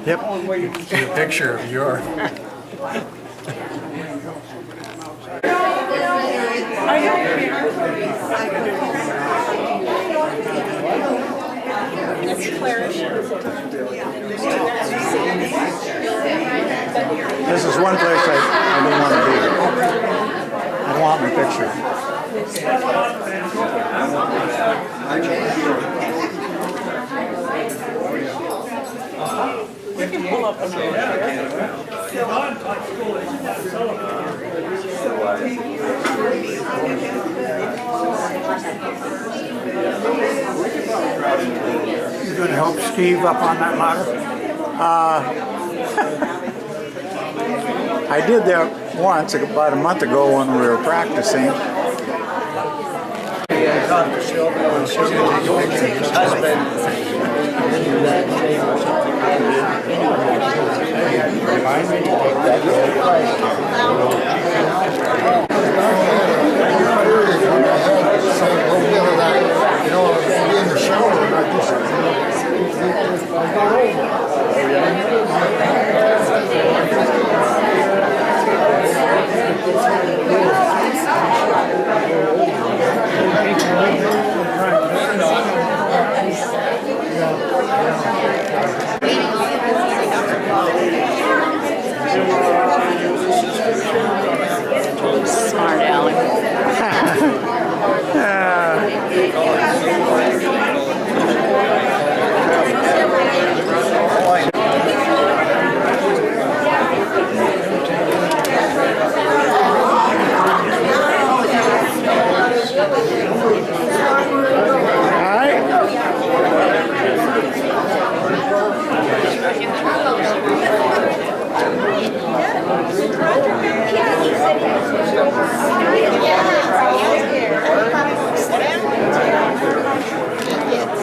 Yep. Get a picture of your. This is one place I don't want to be. I don't want my picture. We can pull up You going to help Steve up on that ladder? I did that once, about a month ago when we were practicing. Smart Alex.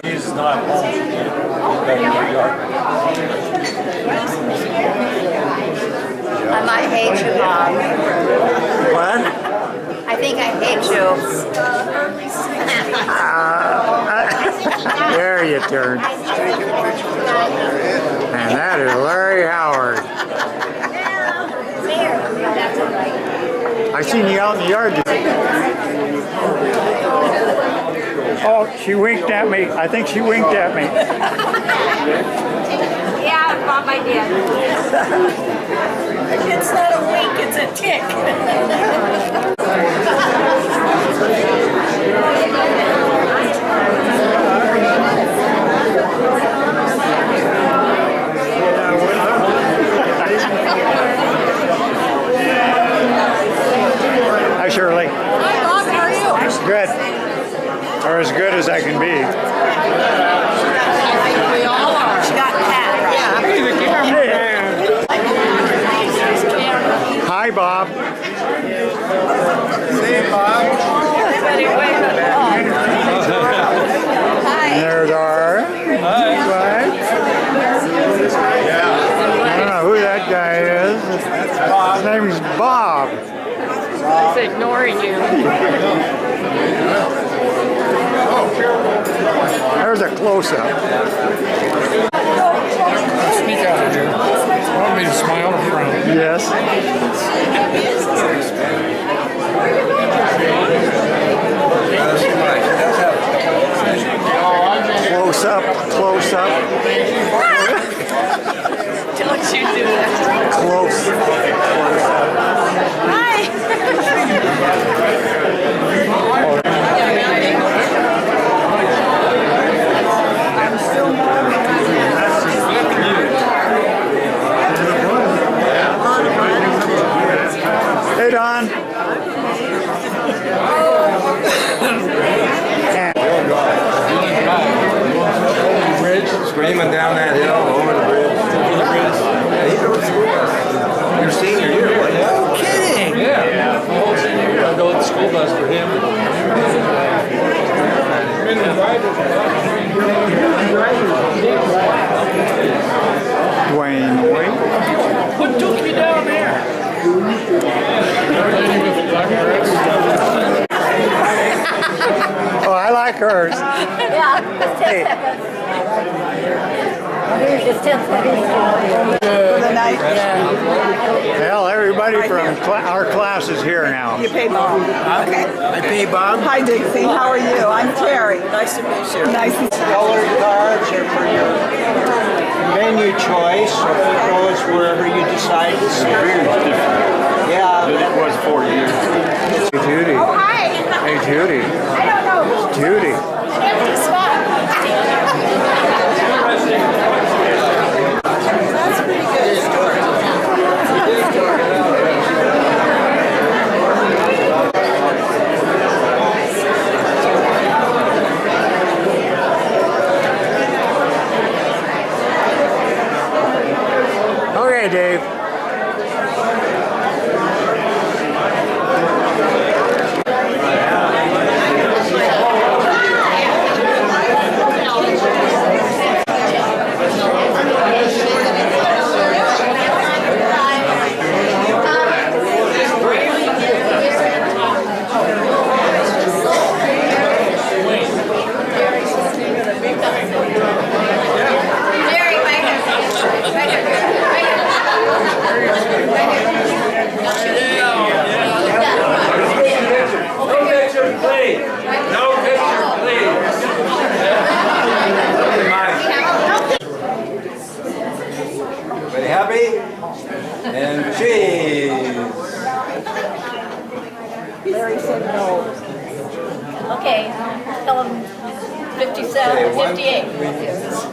He's not home. I might hate you, Bob. What? I think I hate you. There you turn. And that is Larry Howard. I seen you out in the yard today. Oh, she winked at me. I think she winked at me. Yeah, Bob, I did. It's not a wink, it's a tick. Hi, Shirley. Hi, Bob, how are you? Good. Or as good as I can be. I think we all are. She got Pat, right? Yeah. Hey, the cameraman. Hi, Bob. Hey, Bob. Everybody wave at And there's our wife. I don't know who that guy is. His name is Bob. He's ignoring you. There's a close-up. Speak out here. You want me to smile or frown? Yes. Close up, close up. Don't you do that. Close. Hey, Don. Screaming down that hill over the bridge. Over the bridge. Yeah, he goes through. Your senior Kurt. Yeah, just 10 seconds. Just 10 seconds. For the night. Hell, everybody from our class is here now. You pay Bob. Okay. I pay Bob. Hi, Dixie. How are you? I'm Terry. Nice to meet you. Nice to meet you. Colored cards are for your menu choice, so it goes wherever you decide to sit. Yeah. It was 4 years. Hey, Judy. Oh, hi. Hey, Judy. I don't know. It's Judy. An empty spot. That's pretty good story. Okay, Dave. Jerry, right here. Right here. Right No picture, please. No picture, please. Everybody happy? And cheese. Larry said no. Okay, tell him 57, Okay, 58.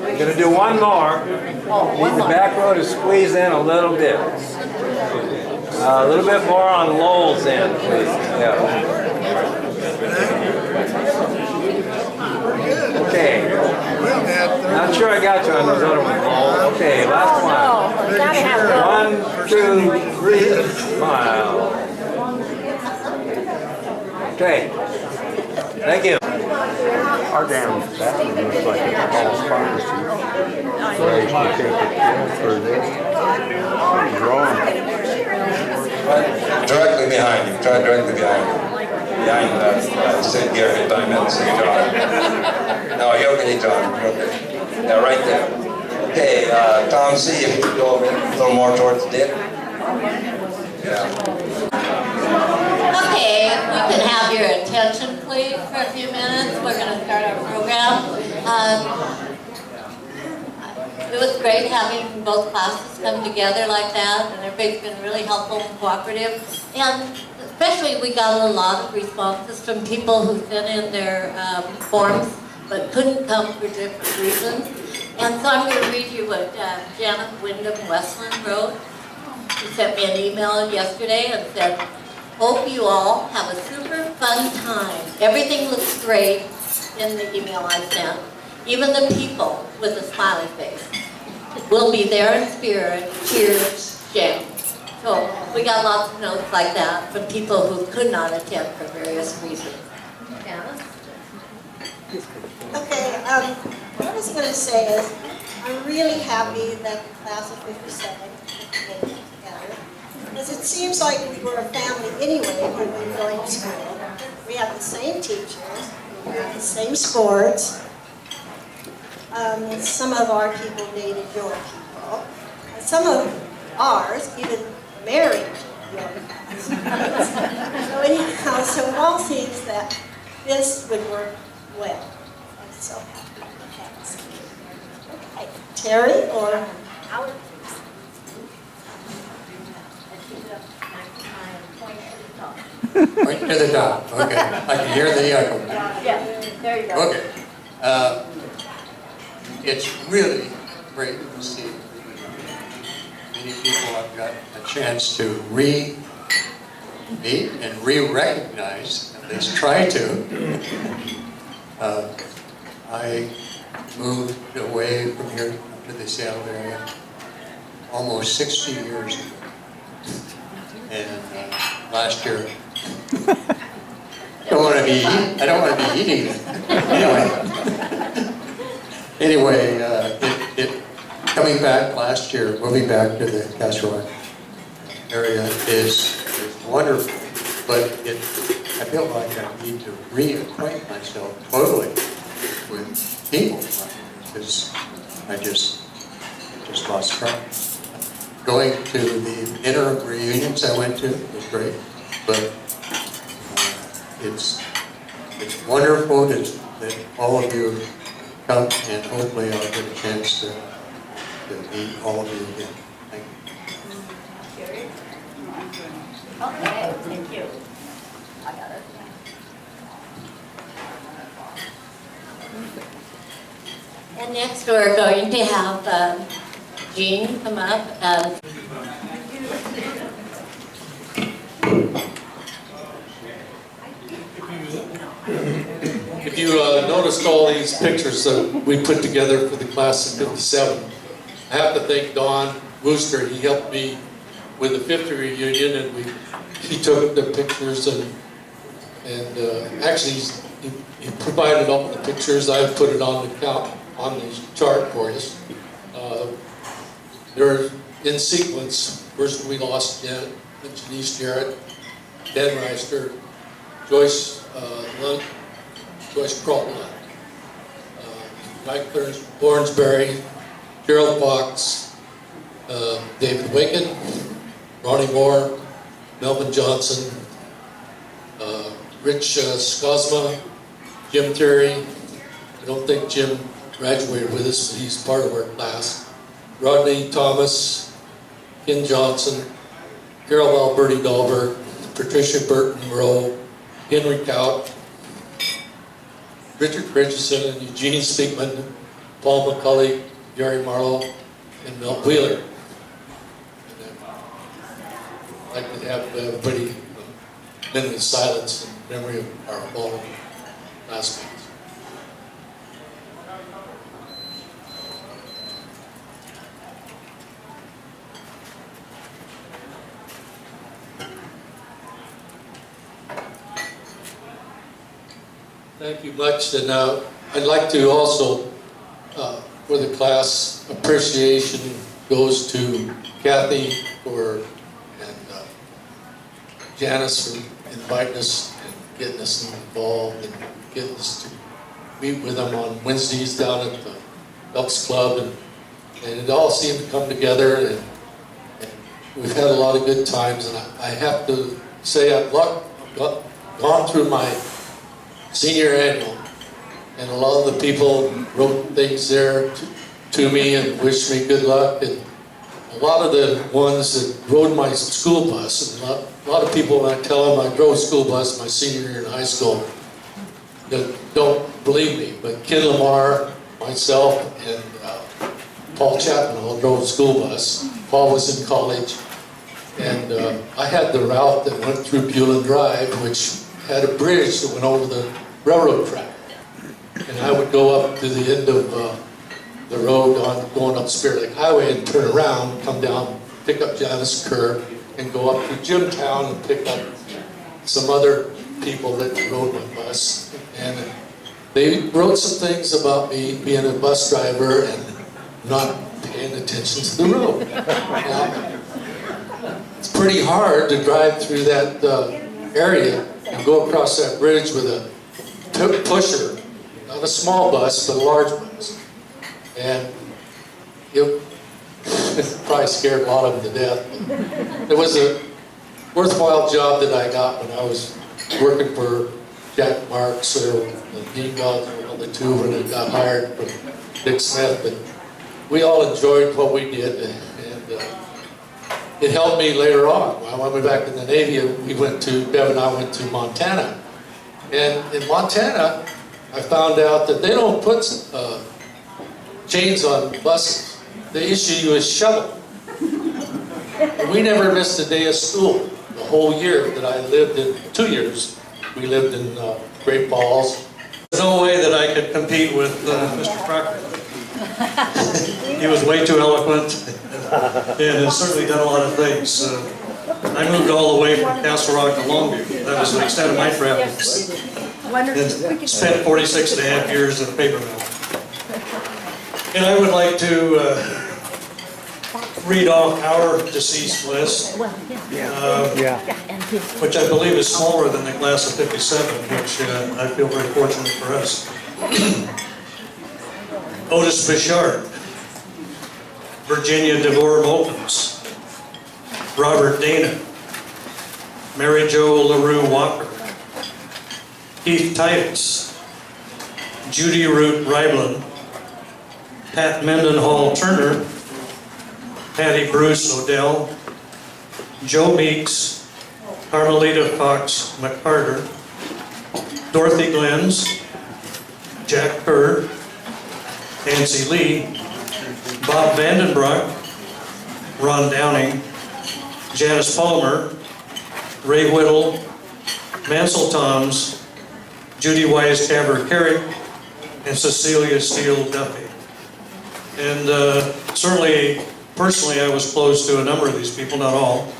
We're gonna do one more. Oh, Need one the more. back row to squeeze in a little bit. A little bit more on Lowell's end, please. Yeah. Okay. Not sure I got you on those other ones, Lowell. Okay, last one. Oh, gotta have that. 1, 2, 3, smile. Okay. Thank you. Our damn bathroom looks like it's all pharmacy. Raised the temperature for this. Something's wrong. Directly behind you. Try directly behind you. Behind Sid Garrett, Diamond, Sid John. No, you're okay, John. You're okay. Yeah, right there. Okay, Tom C., if you could go a little more towards Dick. Yeah. Okay, if we could have your attention, please, for a few minutes. We're going to start our program. It was great having both classes come together like that, and everybody's been really helpful and cooperative. And especially, we got a lot of responses from people who sent in their forms but couldn't come for different reasons. And so I'm going to read you what Janet Wyndham Westland wrote. She sent me an email yesterday and said, "Hope you all have a super fun time. Everything looks great in the email I sent. Even the people with a smiley face will be there in spirit. Cheers, Jen." So we got lots of notes like that from people who could not attend for various reasons. Janice? Okay, what I was going to say is, I'm really happy that the class of 57 came together, because it seems like we were a family anyway when we were going to school. We have the same teachers, we have the same sports. Some of our people dated your people. And some of ours even married your class. So anyhow, so it all seems that this would work well. I'm so happy to have us. Okay, Terry or Howard? Point to the top, okay. I can hear the echo. Yeah, there you go. Okay. It's really great to see many people I've got a chance to re-meet and re-recognize, at least try to. I moved away from here to the Seattle area almost 60 years ago. And last year, I don't want to be eating it. Anyway, coming back last year, moving back to the Castle Rock area is wonderful, but it I feel like I need to reacquaint myself totally with people because I just lost track. Going to the interim reunions I went to was great, but it's wonderful that all of you come, and hopefully I'll get a chance to meet all of you again. Thank you. Okay, thank you. I got it. And next we're going to have Jean come up and If you noticed all these pictures that we put together for the class of '57, I have to thank Don Wooster. He helped me with the 50 reunion, and he took the pictures and actually he provided all the pictures. I put it on the chart for us. They're in sequence. First we lost Janice Jarrett, Dan Reister, Joyce Lund, Joyce Crawford, Mike Thornsberry, Gerald Fox, David Waken, Ronnie Moore, Melvin Johnson, Rich Skosma, Jim Terry. I don't think Jim graduated with us, but he's part of our class. Rodney Thomas, Ken Johnson, Carol Alberti Dahlberg, Patricia Burton Rowe, Henry Kaut, Richard Richardson and Eugene Speakman, Paul McCulley, Gary Marlowe, and Mel Wheeler. I'd like to have everybody a minute of silence in memory of our fallen classmates. Thank you much, and I'd like to also, for the class, appreciation goes to Kathy and Janice for inviting us and getting us involved and getting us to meet with them on Wednesdays down at the Elks Club, and it all seemed to come together, and we've had a lot of good times, and I have to say I've gone through my senior annual, and a lot of the people wrote things there to me and wished me good luck, and a lot of the ones that rode my school bus, and a lot of people, when I tell them I drove a school bus my senior year in high school, don't believe me, but Ken Lamar, myself, and Paul Chapman all drove a school bus. Paul was in college, and I had the route that went through Bulin Drive, which had a bridge that went over the railroad track. And I would go up to the end of the road going up Spirit Lake Highway and turn around, come down, pick up Janice Kerr, and go up to Jimtown and pick up some other people that rode my bus. And they wrote some things about me being a bus driver and not paying attention to the road. Now, it's pretty hard to drive through that area and go across that bridge with a pusher, not a small bus, but a large bus. And it probably scared a lot of them to death. It was a worthwhile job that I got when I was working for Jack Marks or Dean Goggins, one of the two, when I got hired from Dick Smith. But we all enjoyed what we did, and it helped me later on. When I went back in the Navy, Bev and I went to Montana. And in Montana, I found out that they don't put chains on buses. They issue you a shovel. And we never missed a day of school the whole year that I lived in, 2 years. We lived in Great Falls. There's no way that I could compete with Mr. Crocker. He was way too eloquent and has certainly done a lot of things. I moved all the way from Castle Rock to Longview. That was the extent of my travels. And spent 46 and a half years at a paper mill. And I would like to read off our deceased list, which I believe is smaller than the class of 57, which I feel very fortunate for us. Otis Bishard, Virginia DeVore Moltons, Robert Dana, Mary Jo LaRue Walker, Keith Titus, Judy Root Ribland, Pat Mendenhall Turner, Patty Bruce Odell, Joe Meeks, Carmelita Fox McCarter, Dorothy Glens, Jack Kerr, Nancy Lee, Bob Vandenbroek, Ron Downing, Janice Palmer, Ray Whittle, Mansell Toms, Judy Wise Cabert Carrick, and Cecilia Steele Duffy. And certainly, personally, I was close to a number of these people, not all,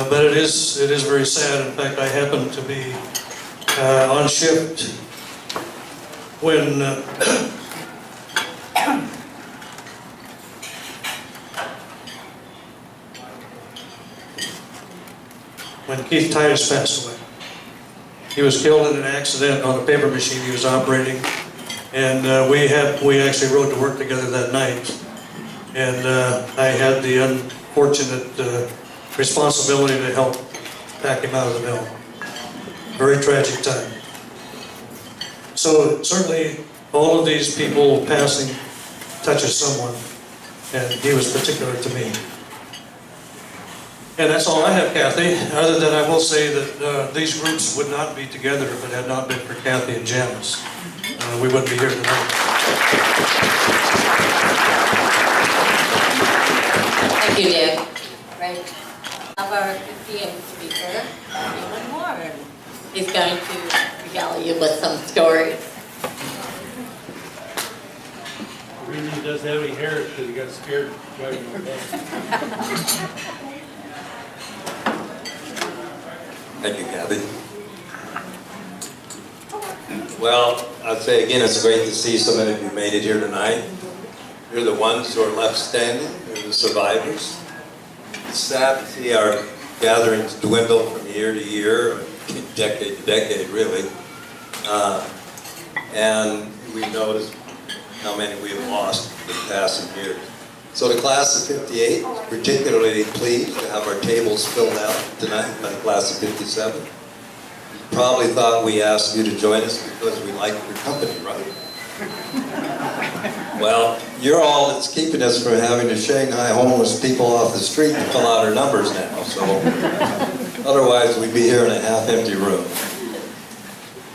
but it is very sad. In fact, I happened to be on shift when when Keith Titus passed away. He was killed in an accident on a paper machine he was operating, and we actually rode to work together that night. And I had the unfortunate responsibility to help pack him out of the mill. Very tragic time. So certainly all of these people passing touches someone, and he was particular to me. And that's all I have, Kathy, other than I will say that these groups would not be together if it had not been for Kathy and Janice. We wouldn't be here tonight. Thank you, Dick. Right. Of our museum speaker, Stephen Warren. He's going to regale you with some stories. The reason he doesn't have any hair is because he got scared driving on the bus. Thank you, Kathy. Well, I'd say again, it's great to see so many of you made it here tonight. You're the ones who are left standing. You're the survivors. It's sad to see our gatherings dwindle from year to year, decade to decade, really. And we notice how many we have lost in the passing years. So the class of 58, particularly pleased to have our tables filled out tonight by the class of 57. You probably thought we asked you to join us because we like your company, right? Well, you're all that's keeping us from having to Shanghai homeless people off the street to fill out our numbers now, so otherwise we'd be here in a half-empty room.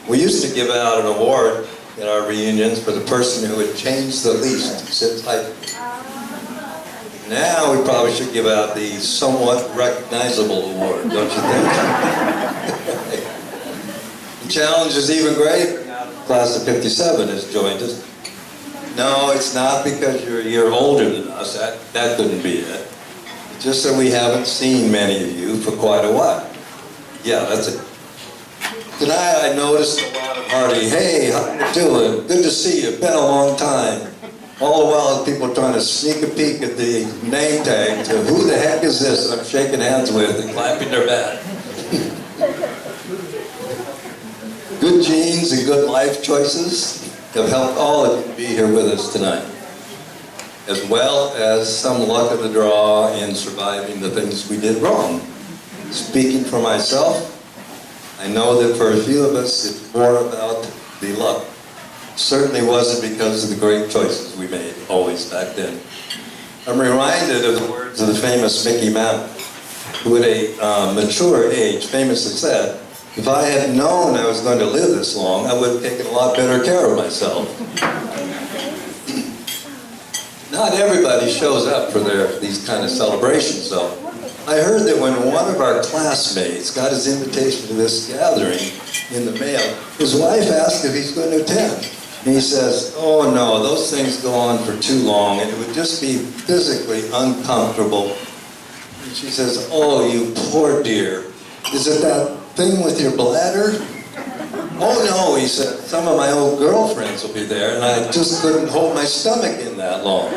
We used to give out an award at our reunions for the person who had changed the least. Sit tight. Now we probably should give out the somewhat recognizable award, don't you think? The challenge is even greater now that the class of 57 has joined us. No, it's not because you're a year older than us. That couldn't be it. It's just that we haven't seen many of you for quite a while. Yeah, that's it. Tonight I noticed a lot of hearty, hey, how you doing? Good to see you. Been a long time. All the while, people are trying to sneak a peek at the name tag to who the heck is this I'm shaking hands with and clapping their back. Good genes and good life choices have helped all of you to be here with us tonight, as well as some luck of the draw in surviving the things we did wrong. Speaking for myself, I know that for a few of us, it's more about the luck. Certainly wasn't because of the great choices we made always back then. I'm reminded of the words of the famous Mickey Mantle, who at a mature age famously said, if I had known I was going to live this long, I would have taken a lot better care of myself. Not everybody shows up for these kind of celebrations, though. I heard that when one of our classmates got his invitation to this gathering in the mail, his wife asked if he's going to attend. And he says, oh no, those things go on for too long and it would just be physically uncomfortable. And she says, oh, you poor dear. Is it that thing with your bladder? Oh no, he said, some of my old girlfriends will be there and I just couldn't hold my stomach in that long.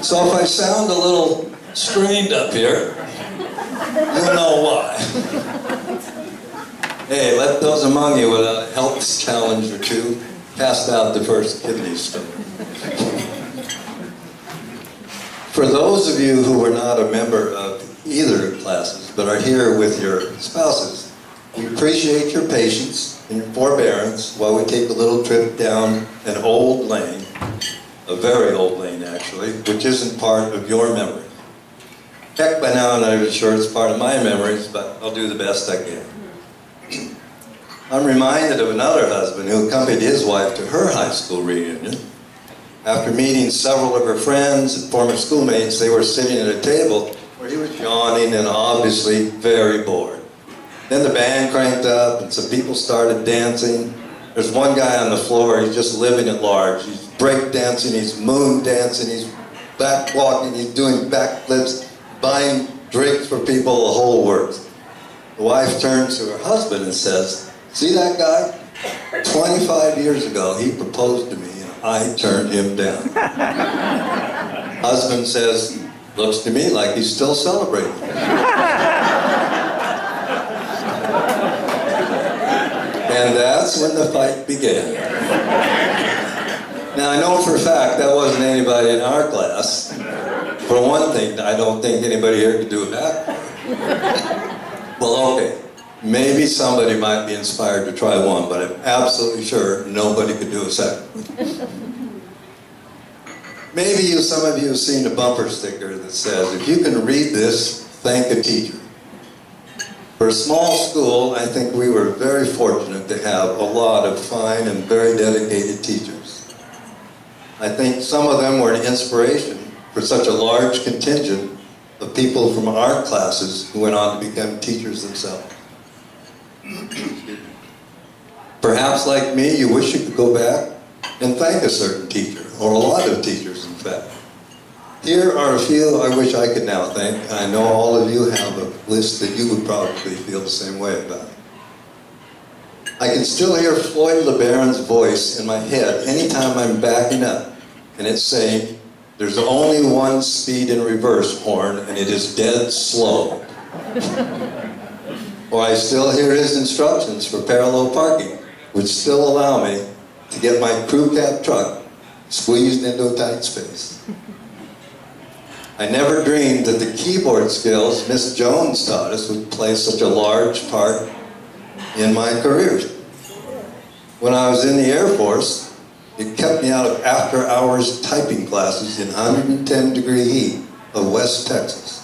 So if I sound a little strained up here, you'll know why. Hey, let those among you with a health challenge or two pass out the first kidney stone. For those of you who are not a member of either classes, but are here with your spouses, we appreciate your patience and your forbearance while we take a little trip down an old lane, a very old lane actually, which isn't part of your memory. Heck, by now I'm not even sure it's part of my memories, but I'll do the best I can. I'm reminded of another husband who accompanied his wife to her high school reunion. After meeting several of her friends and former schoolmates, they were sitting at a table where he was yawning and obviously very bored. Then the band cranked up and some people started dancing. There's one guy on the floor, he's just living at large. He's break dancing, he's moon dancing, he's back walking, he's doing backflips, buying drinks for people, the whole works. The wife turns to her husband and says, "See that guy? 25 years ago, he proposed to me and I turned him down." Husband says, "Looks to me like he's still celebrating." And that's when the fight began. Now, I know for a fact that wasn't anybody in our class. For one thing, I don't think anybody here could do a backflip. Well, okay. Maybe somebody might be inspired to try one, but I'm absolutely sure nobody could do a second. Maybe some of you have seen a bumper sticker that says, "If you can read this, thank a teacher." For a small school, I think we were very fortunate to have a lot of fine and very dedicated teachers. I think some of them were an inspiration for such a large contingent of people from our classes who went on to become teachers themselves. Perhaps like me, you wish you could go back and thank a certain teacher, or a lot of teachers in fact. Here are a few I wish I could now thank. I know all of you have a list that you would probably feel the same way about. I can still hear Floyd LeBaron's voice in my head anytime I'm backing up, and it's saying, "There's only one speed in reverse, horn, and it is dead slow." Or I still hear his instructions for parallel parking, which still allow me to get my crew cab truck squeezed into a tight space. I never dreamed that the keyboard skills Miss Jones taught us would play such a large part in my career. When I was in the Air Force, it kept me out of after-hours typing classes in 110-degree heat of West Texas.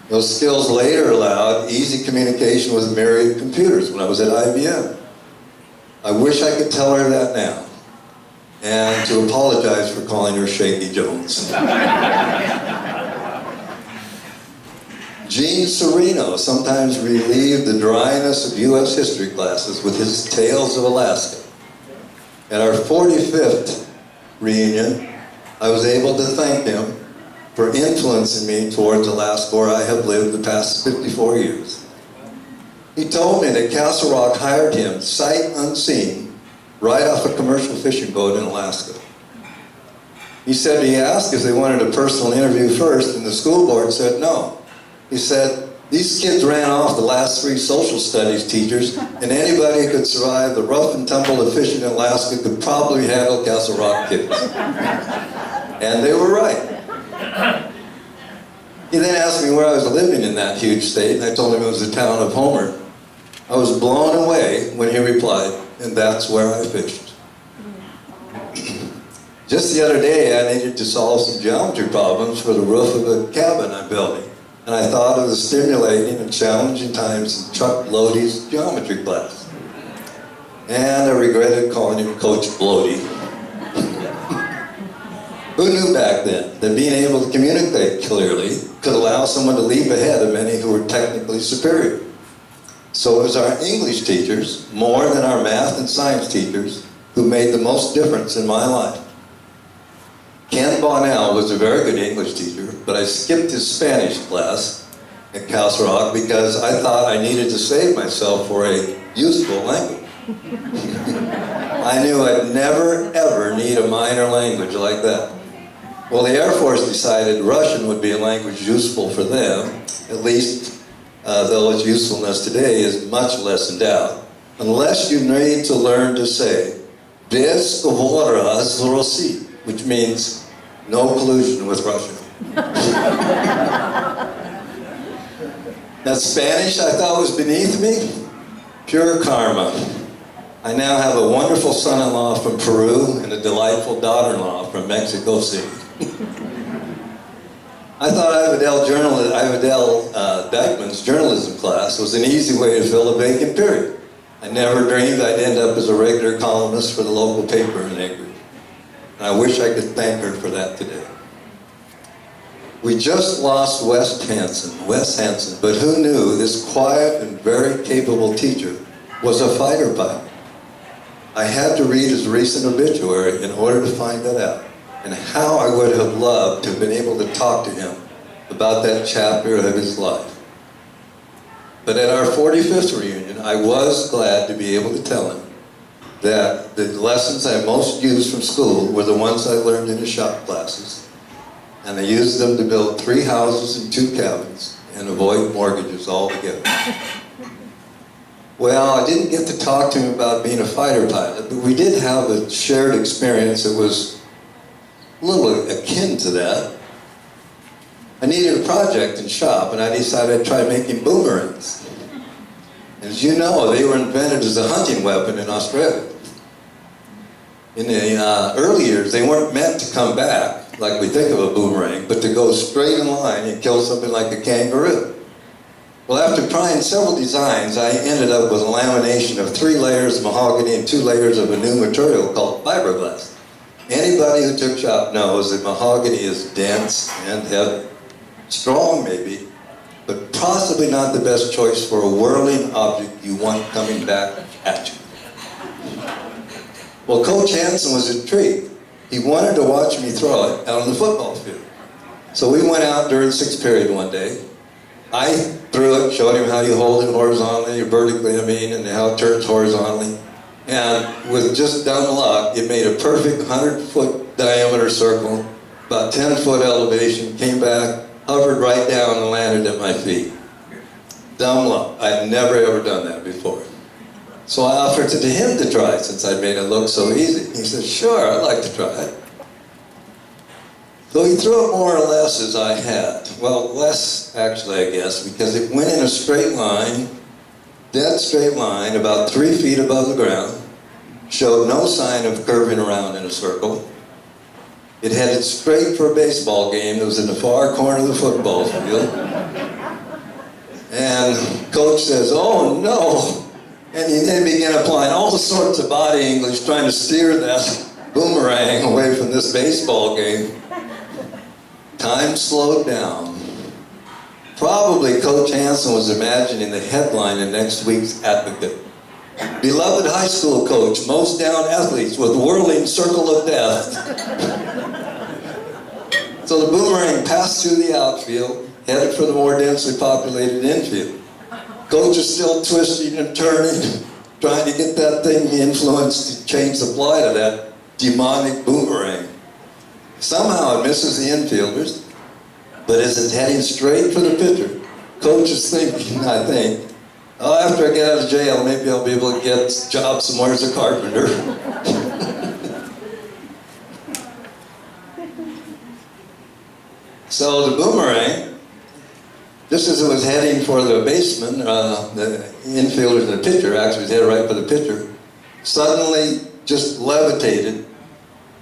Those skills later allowed easy communication with Myriad computers when I was at IBM. I wish I could tell her that now, and to apologize for calling her Shaky Jones. Gene Sereno sometimes relieved the dryness of U.S. history classes with his Tales of Alaska. At our 45th reunion, I was able to thank him for influencing me towards Alaska, where I have lived the past 54 years. He told me that Castle Rock hired him sight unseen right off a commercial fishing boat in Alaska. He said he asked if they wanted a personal interview first, and the school board said no. He said, "These kids ran off the last 3 social studies teachers, and anybody who could survive the rough and tumble of fishing in Alaska could probably handle Castle Rock kids." And they were right. He then asked me where I was living in that huge state, and I told him it was the town of Homer. I was blown away when he replied, "And that's where I fished." Just the other day, I needed to solve some geometry problems for the roof of a cabin I'm building, and I thought of the stimulating and challenging times in Chuck Blody's geometry class. And I regretted calling him Coach Blody. Who knew back then that being able to communicate clearly could allow someone to leap ahead of many who were technically superior? So it was our English teachers, more than our math and science teachers, who made the most difference in my life. Ken Bonnell was a very good English teacher, but I skipped his Spanish class at Castle Rock because I thought I needed to save myself for a useful language. I knew I'd never, ever need a minor language like that. Well, the Air Force decided Russian would be a language useful for them, at least though its usefulness today is much less in doubt, unless you need to learn to say, без говора с Россией, which means no collusion with Russia. Now, Spanish I thought was beneath me, pure karma. I now have a wonderful son-in-law from Peru and a delightful daughter-in-law from Mexico City. I thought Ivadel Dykeman's journalism class was an easy way to fill a vacant period. I never dreamed I'd end up as a regular columnist for the local paper in Anchorage. And I wish I could thank her for that today. We just lost Wes Hansen, but who knew this quiet and very capable teacher was a fighter pilot? I had to read his recent obituary in order to find that out. And how I would have loved to have been able to talk to him about that chapter of his life. But at our 45th reunion, I was glad to be able to tell him that the lessons I most used from school were the ones I learned in the shop classes. And I used them to build 3 houses and 2 cabins and avoid mortgages altogether. Well, I didn't get to talk to him about being a fighter pilot, but we did have a shared experience that was a little akin to that. I needed a project in shop, and I decided I'd try making boomerangs. As you know, they were invented as a hunting weapon in Australia. In the early years, they weren't meant to come back, like we think of a boomerang, but to go straight in line and kill something like a kangaroo. Well, after trying several designs, I ended up with a lamination of 3 layers of mahogany and 2 layers of a new material called fiberglass. Anybody who took shop knows that mahogany is dense and heavy. Strong maybe, but possibly not the best choice for a whirling object you want coming back at you. Well, Coach Hansen was intrigued. He wanted to watch me throw it out on the football field. So we went out during 6th period one day. I threw it, showed him how you hold it horizontally, or vertically, and how it turns horizontally. And with just dumb luck, it made a perfect 100-foot diameter circle, about 10-foot elevation, came back, hovered right down and landed at my feet. Dumb luck. I'd never ever done that before. So I offered it to him to try since I'd made it look so easy. He said, sure, I'd like to try it. So he threw it more or less as I had. Well, less actually, I guess, because it went in a straight line, dead straight line, about 3 feet above the ground, showed no sign of curving around in a circle. It headed straight for a baseball game that was in the far corner of the football field. And coach says, oh no. And he then began applying all sorts of body English, trying to steer that boomerang away from this baseball game. Time slowed down. Probably Coach Hansen was imagining the headline in next week's Advocate. Beloved high school coach, most down athletes with whirling circle of death. So the boomerang passed through the outfield, headed for the more densely populated infield. Coach is still twisting and turning, trying to get that thing influenced to change the flight of that demonic boomerang. Somehow it misses the infielders, but as it's heading straight for the pitcher, coach is thinking, I think, oh, after I get out of jail, maybe I'll be able to get a job somewhere as a carpenter. So the boomerang, just as it was heading for the baseman, the infielders and the pitcher, actually was headed right for the pitcher, suddenly just levitated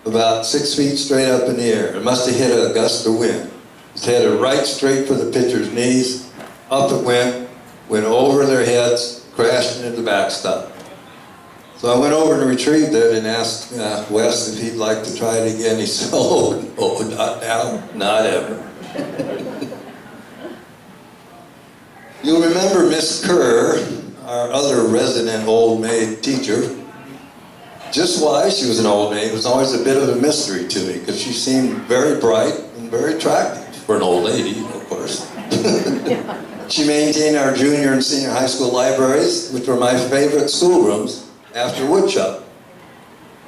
about 6 feet straight up in the air. It must have hit a gust of wind. It headed right straight for the pitcher's knees. Up it went over their heads, crashed into the backstop. So I went over to retrieve it and asked Wes if he'd like to try it again. He said, oh, no, not now, not ever. You'll remember Miss Kerr, our other resident old maid teacher. Just why she was an old maid was always a bit of a mystery to me, because she seemed very bright and very attractive for an old lady, of course. She maintained our junior and senior high school libraries, which were my favorite schoolrooms after woodshop.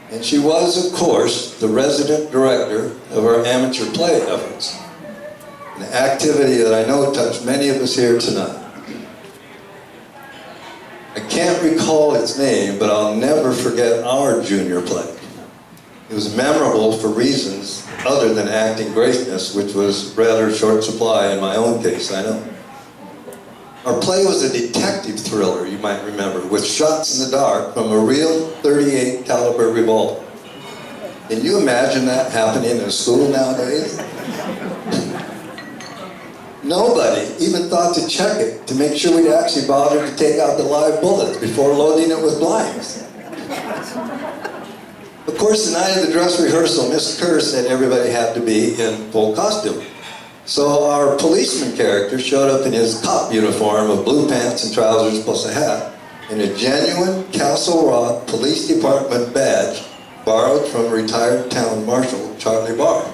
And she was, of course, the resident director of our amateur play efforts, an activity that I know touched many of us here tonight. I can't recall its name, but I'll never forget our junior play. It was memorable for reasons other than acting greatness, which was rather short supply in my own case, I know. Our play was a detective thriller, you might remember, with shots in the dark from a real .38 caliber revolver. Can you imagine that happening in a school nowadays? Nobody even thought to check it to make sure we'd actually bother to take out the live bullets before loading it with blinds. Of course, the night of the dress rehearsal, Miss Kerr said everybody had to be in full costume. So our policeman character showed up in his cop uniform of blue pants and trousers plus a hat, and a genuine Castle Rock Police Department badge borrowed from retired town marshal Charlie Barr.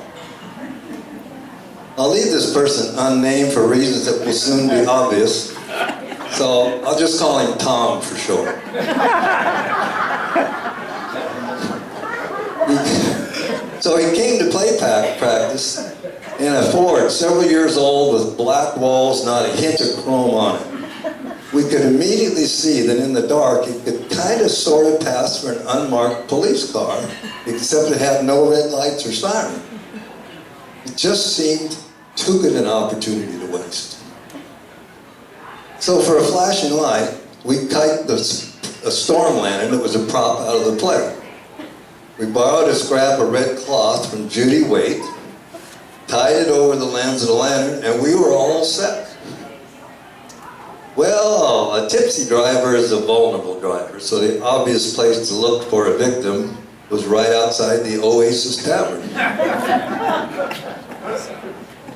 I'll leave this person unnamed for reasons that will soon be obvious, so I'll just call him Tom for short. So he came to play practice in a Ford several years old with black walls, not a hint of chrome on it. We could immediately see that in the dark it could kind of sort of pass for an unmarked police car, except it had no red lights or siren. It just seemed too good an opportunity to waste. So for a flashing light, we kited a storm lantern that was a prop out of the play. We borrowed a scrap of red cloth from Judy Waite, tied it over the lens of the lantern, and we were all set. Well, a tipsy driver is a vulnerable driver, so the obvious place to look for a victim was right outside the Oasis Tavern.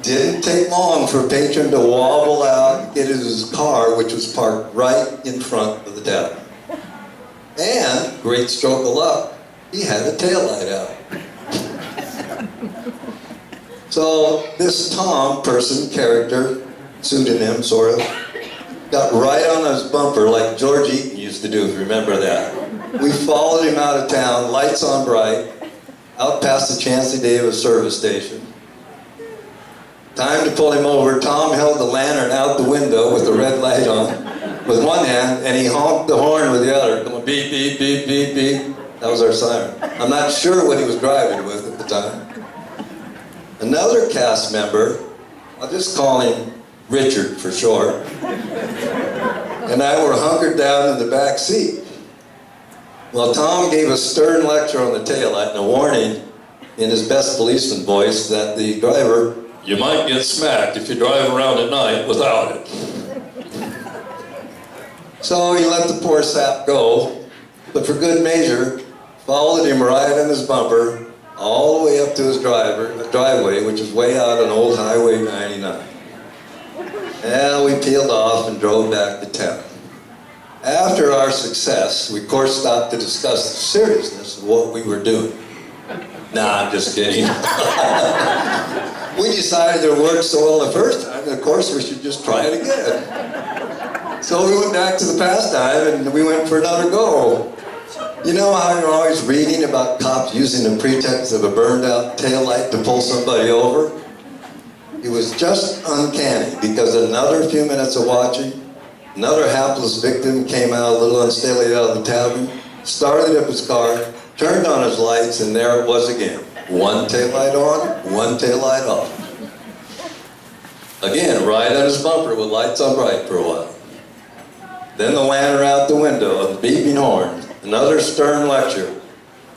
Didn't take long for a patron to wobble out and get into his car, which was parked right in front of the tavern. And, great stroke of luck, he had a taillight out. So this Tom person, character, pseudonym sort of, got right on his bumper like George Eaton used to do, if you remember that. We followed him out of town, lights on bright, out past the Chancellor Davis service station. Time to pull him over. Tom held the lantern out the window with the red light on with one hand, and he honked the horn with the other, going beep, beep, beep, beep, beep. That was our siren. I'm not sure what he was driving with at the time. Another cast member, I'll just call him Richard for short, and I were hunkered down in the back seat. Well, Tom gave a stern lecture on the taillight and a warning in his best policeman voice that the driver, you might get smacked if you drive around at night without it. So he let the poor sap go, but for good measure, followed him right on his bumper, all the way up to his driveway, which is way out on Old Highway 99. And we peeled off and drove back to town. After our success, we of course stopped to discuss the seriousness of what we were doing. Nah, I'm just kidding. We decided it worked so well the first time, and of course we should just try it again. So we went back to the pastime and we went for another go. You know how you're always reading about cops using the pretext of a burned out taillight to pull somebody over? It was just uncanny because another few minutes of watching, another hapless victim came out a little unsteadily out of the tavern, started up his car, turned on his lights, and there it was again. One taillight on, one taillight off. Again, right on his bumper with lights on bright for a while. Then the lantern out the window and the beeping horn. Another stern lecture.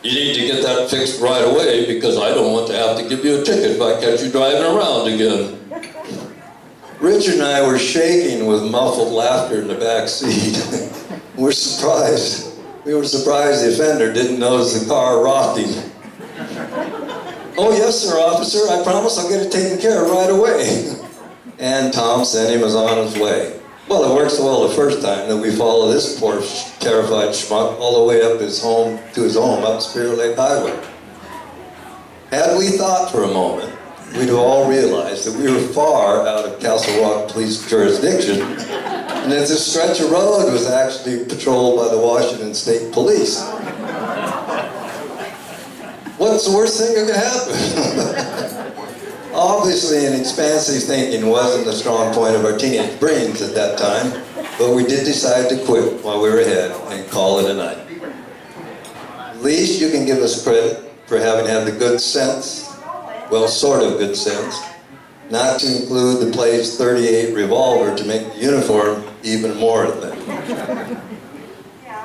You need to get that fixed right away because I don't want to have to give you a ticket if I catch you driving around again. Richard and I were shaking with muffled laughter in the back seat. We were surprised the offender didn't notice the car rocking. Oh yes, sir, officer, I promise I'll get it taken care of right away. And Tom sent him on his way. Well, it worked so well the first time that we followed this poor terrified schmuck all the way up to his home up Spirit Lake Highway. Had we thought for a moment, we'd have all realized that we were far out of Castle Rock police jurisdiction, and that this stretch of road was actually patrolled by the Washington State Police. what's the worst thing that could happen? Obviously, an expansive thinking wasn't a strong point of our teenage brains at that time, but we did decide to quit while we were ahead and call it a night. At least you can give us credit for having had the good sense, well, sort of good sense, not to include the Play's .38 revolver to make the uniform even more authentic.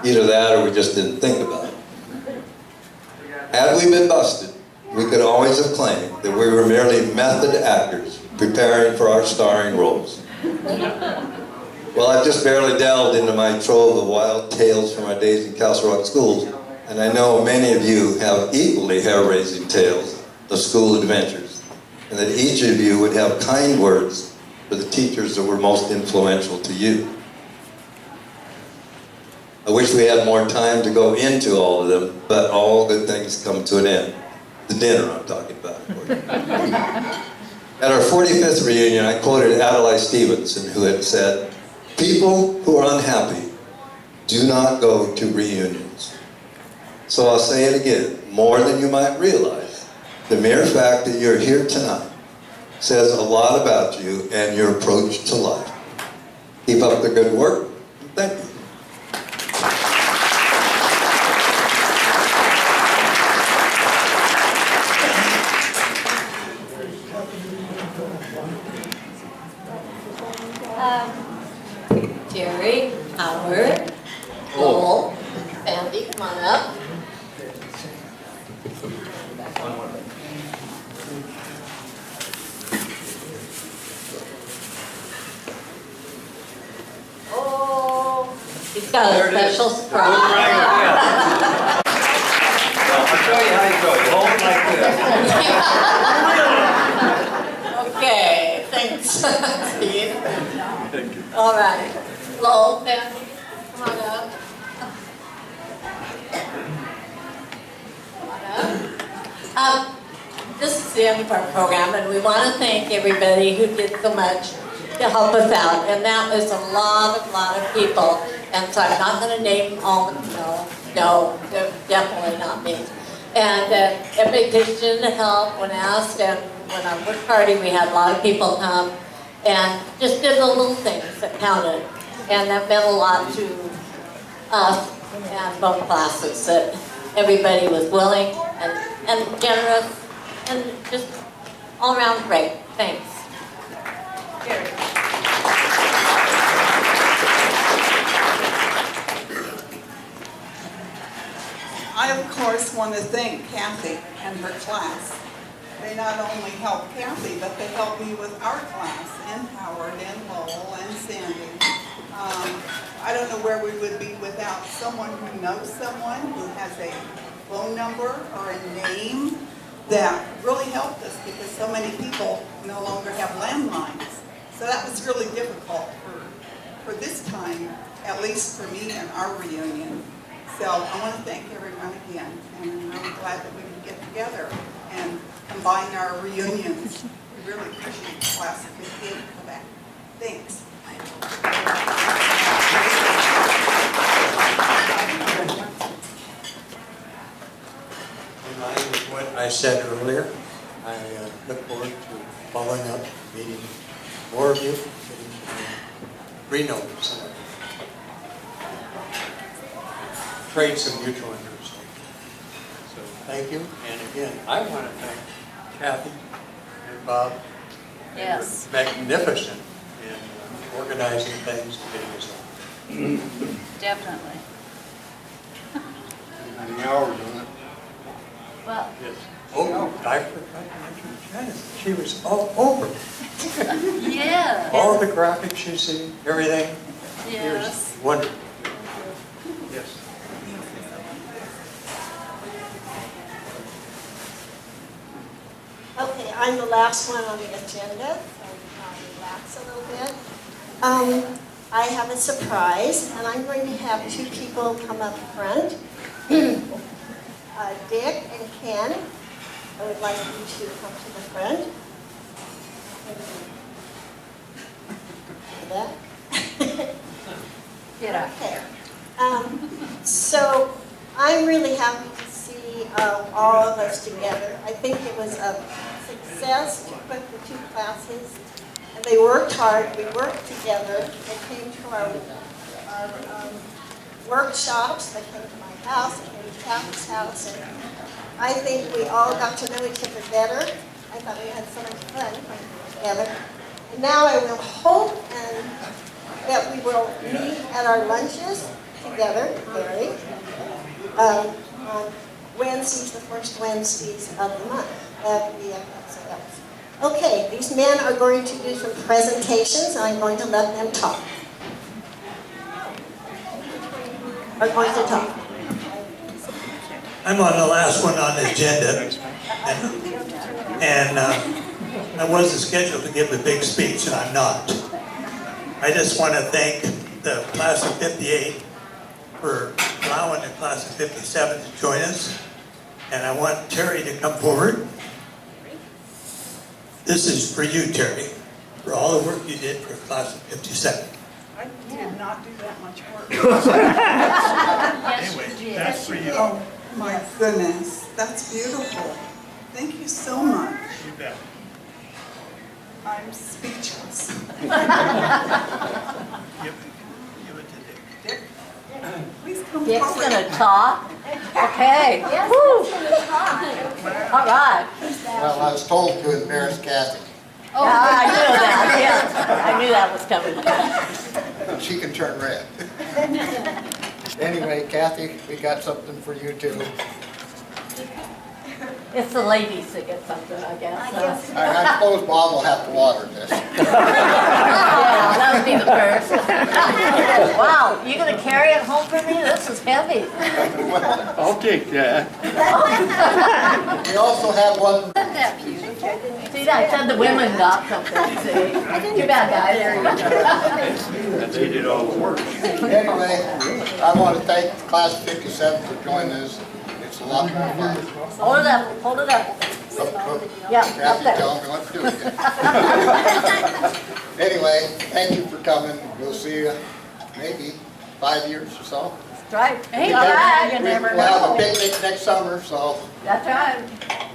Either that or we just didn't think about it. Had we been busted, we could always have claimed that we were merely method actors preparing for our starring roles. Well, I've just barely delved into my trove of wild tales from our days in Castle Rock schools, and I know many of you have equally hair-raising tales of school adventures, and that each of you would have kind words for the teachers that were most influential to you. I wish we had more time to go into all of them, but all good things come to an end. The dinner I'm talking about, of course. At our 45th reunion, I quoted Adlai Stevenson, who had said, "People who are unhappy do not go to reunions." So I'll say it again, more than you might realize. The mere fact that you're here tonight says a lot about you and your approach to life. Keep up the good work, and thank you. Jerry, Howard, Lowell, Sandy, come on up. Oh, he's got a special surprise. I'll show you how you go. You hold it like this. Okay, thanks, Steve. All right. Lowell, Sandy, come on up. This is the end of our program, and we want to thank everybody who did so much to help us out. And that was a lot of people. And so I'm not going to name all of them. No, definitely not me. And everybody pitched in to help when asked. And when our work party, we had a lot of people come and just did the little things that counted. And that meant a lot to us and both classes, that everybody was willing and generous and just all around great. Thanks. Jerry. I, of course, want to thank Kathy and her class. They not only helped Kathy, but they helped me with our class, and Howard, and Lowell, and Sandy. I don't know where we would be without someone who knows someone, who has a phone number or a name that really helped us, because so many people no longer have landlines. So that was really difficult for this time, at least for me and our reunion. So I want to thank everyone again, and I'm really glad that we can get together and combine our reunions. We really appreciate the class that we came for that. Thanks. In line with what I said earlier, I look forward to following up, meeting more of you, getting to re-know some of you. Create some mutual understanding. So thank you, and again, I want to thank Kathy and Bob. Yes. They were magnificent in organizing things and getting us on. Definitely. Many hours on it. Well, Yes. Oh, I forgot to mention Janice. She was all over. yeah. All the graphics you see, everything. It Yes. was wonderful. Yes. Okay, I'm the last one on the agenda, so I'll relax a little bit. I have a surprise, and I'm going to have two people come up front. Dick and Ken, I would like you to come to the front. See that? Get up. Okay. So I'm really happy to see all of us together. I think it was a success to put the two classes, and they worked hard. We worked together. They came to our workshops. They came to my house. They came to Kathy's house, and I think we all got to know each other better. I thought we had so much fun together. And now I will hope that we will meet at our lunches together, Mary, on Wednesdays, the first Wednesdays of the month at the FSLs. Okay, these men are going to do some presentations, and I'm going to let them talk. Are going to talk. I'm on the last one on the agenda, and I wasn't scheduled to give a big speech, and I'm not. I just want to thank the class of 58 for allowing the class of 57 to join us, and I want Terry to come forward. This is for you, Terry, for all the work you did for class of 57. I did not do that much work. Anyway, that's for you. Oh, my goodness, that's beautiful. Thank you so much. You bet. I'm speechless. Give it to Dick. Dick, please come Dick's forward. gonna talk? Okay. Woo. All right. Well, I was told to embarrass Kathy. Oh, I knew that, yes. I knew that was coming. She can turn red. Anyway, Kathy, we got something for you too. It's the ladies that get something, I guess. I suppose Bob will have to water this. Yeah, that would be the first. Wow, you gonna carry it home for me? This is heavy. I'll take that. We also have one. Isn't that beautiful? See, I said the women got something, see? Too bad, guys. They did all the work. Anyway, I want to thank class 57 for joining us. It's a lot more fun. Hold it up, hold it up. Yeah, up Kathy, there. tell me what to do again. Anyway, thank you for coming. We'll see you maybe 5 years or so. That's right. Hey, all right, you never We'll have a know. picnic next summer, so That's right.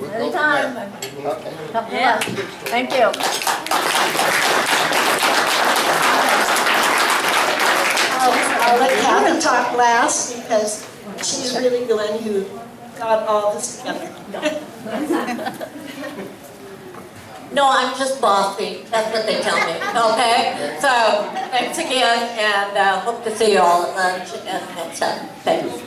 we'll go from Anytime. there. Okay. Come on. Thank you. I'll let Kathy talk last because she's really the one who got all this together. No, I'm just bossy. That's what they tell me. Okay? So, thanks again, and hope to see you all at lunch and next time. Thanks.